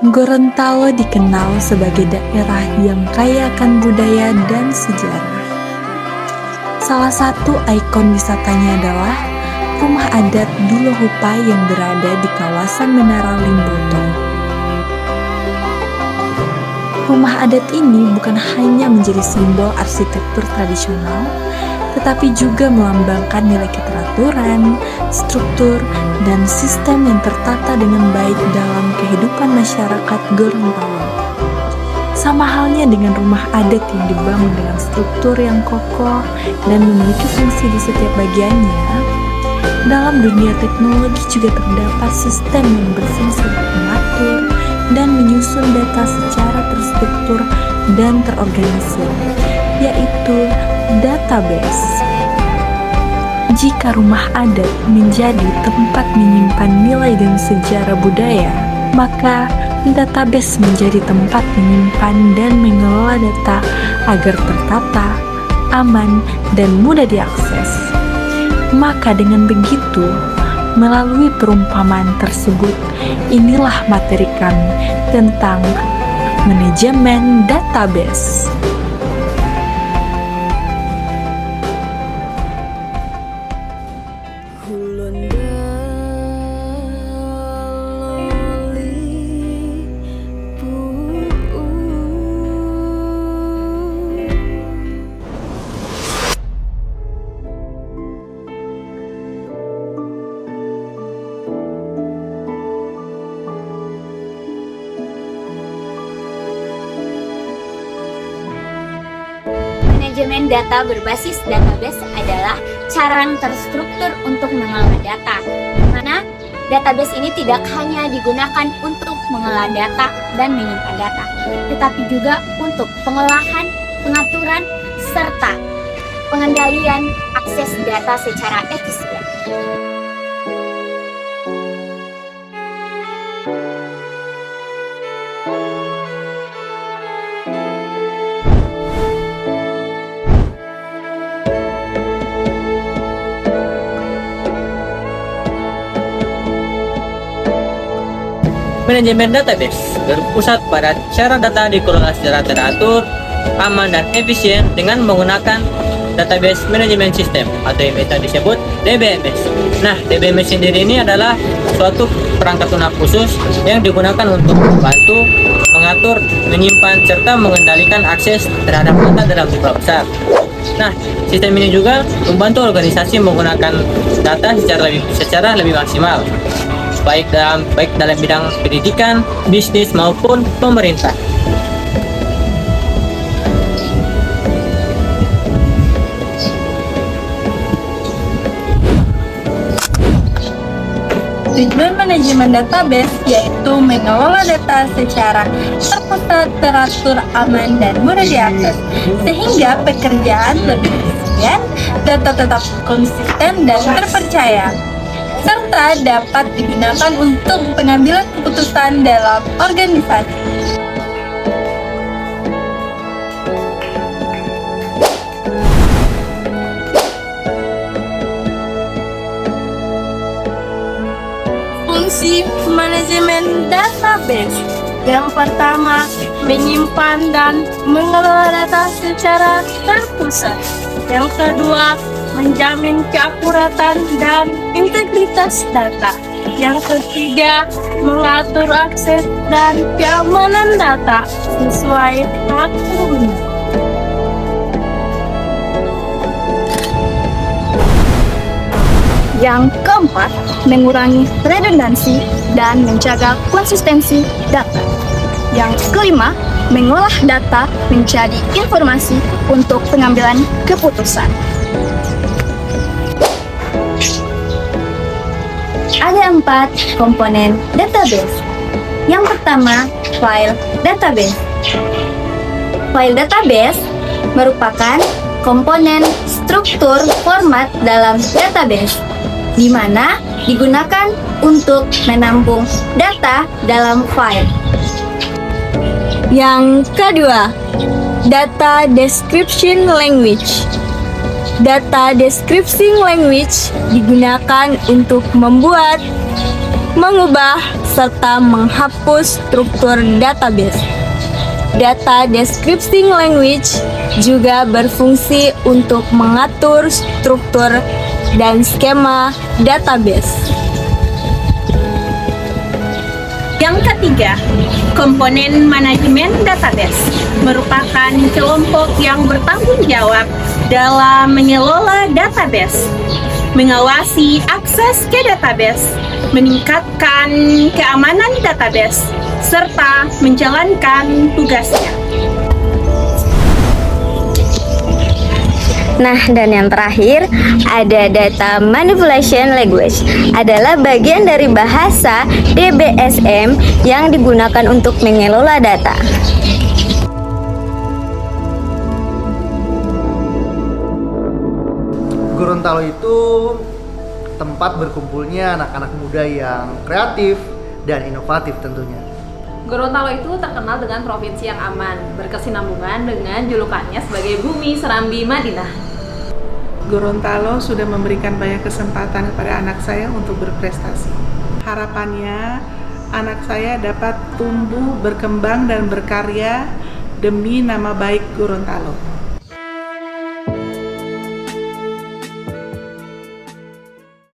Gorontalo dikenal sebagai daerah yang kaya akan budaya dan sejarah. Salah satu ikon wisatanya adalah rumah adat Dulohupa yang berada di kawasan Menara Limboto. Rumah adat ini bukan hanya menjadi simbol arsitektur tradisional, tetapi juga melambangkan nilai keteraturan, struktur, dan sistem yang tertata dengan baik dalam kehidupan masyarakat Gorontalo. Sama halnya dengan rumah adat yang dibangun dengan struktur yang kokoh dan memiliki fungsi di setiap bagiannya, dalam dunia teknologi juga terdapat sistem yang berfungsi mengatur dan menyusun data secara terstruktur dan terorganisir, yaitu database. Jika rumah adat menjadi tempat menyimpan nilai dan sejarah budaya, maka database menjadi tempat menyimpan dan mengelola data agar tertata, aman, dan mudah diakses. Maka dengan begitu, melalui perumpamaan tersebut, inilah materi kami tentang manajemen database. Manajemen data berbasis database adalah cara yang terstruktur untuk mengelola data, di mana database ini tidak hanya digunakan untuk mengelola data dan menyimpan data, tetapi juga untuk pengolahan, pengaturan, serta pengendalian akses data secara efisien. Manajemen database berpusat pada cara data dikelola secara teratur, aman, dan efisien dengan menggunakan database manajemen sistem atau yang biasa disebut DBMS. Nah, DBMS sendiri ini adalah suatu perangkat lunak khusus yang digunakan untuk membantu mengatur, menyimpan, serta mengendalikan akses terhadap data dalam jumlah besar. Nah, sistem ini juga membantu organisasi menggunakan data secara lebih maksimal, baik dalam bidang pendidikan, bisnis, maupun pemerintah. Tujuan manajemen database yaitu mengelola data secara terpusat, teratur, aman, dan mudah diakses, sehingga pekerjaan lebih efisien, data tetap konsisten dan terpercaya, serta dapat digunakan untuk pengambilan keputusan dalam organisasi. Fungsi manajemen database yang pertama, menyimpan dan mengelola data secara terpusat. Yang kedua, menjamin keakuratan dan integritas data. Yang ketiga, mengatur akses dan keamanan data sesuai aturan. Yang keempat, mengurangi redundansi dan menjaga konsistensi data. Yang kelima, mengolah data menjadi informasi untuk pengambilan keputusan. Ada 4 komponen database. Yang pertama, file database. File database merupakan komponen struktur format dalam database, di mana digunakan untuk menampung data dalam file. Yang kedua, data description language. Data description language digunakan untuk membuat, mengubah, serta menghapus struktur database. Data Description Language juga berfungsi untuk mengatur struktur dan skema database. Yang ketiga, komponen manajemen database merupakan kelompok yang bertanggung jawab dalam mengelola database, mengawasi akses ke database, meningkatkan keamanan database, serta menjalankan tugasnya. Nah, dan yang terakhir ada Data Manipulation Language, adalah bagian dari bahasa DBSM yang digunakan untuk mengelola data. Gorontalo itu tempat berkumpulnya anak-anak muda yang kreatif dan inovatif tentunya. Gorontalo itu terkenal dengan provinsi yang aman, berkesinambungan dengan julukannya sebagai Bumi Serambi Madinah. Gorontalo sudah memberikan banyak kesempatan kepada anak saya untuk berprestasi. Harapannya, anak saya dapat tumbuh, berkembang, dan berkarya demi nama baik Gorontalo.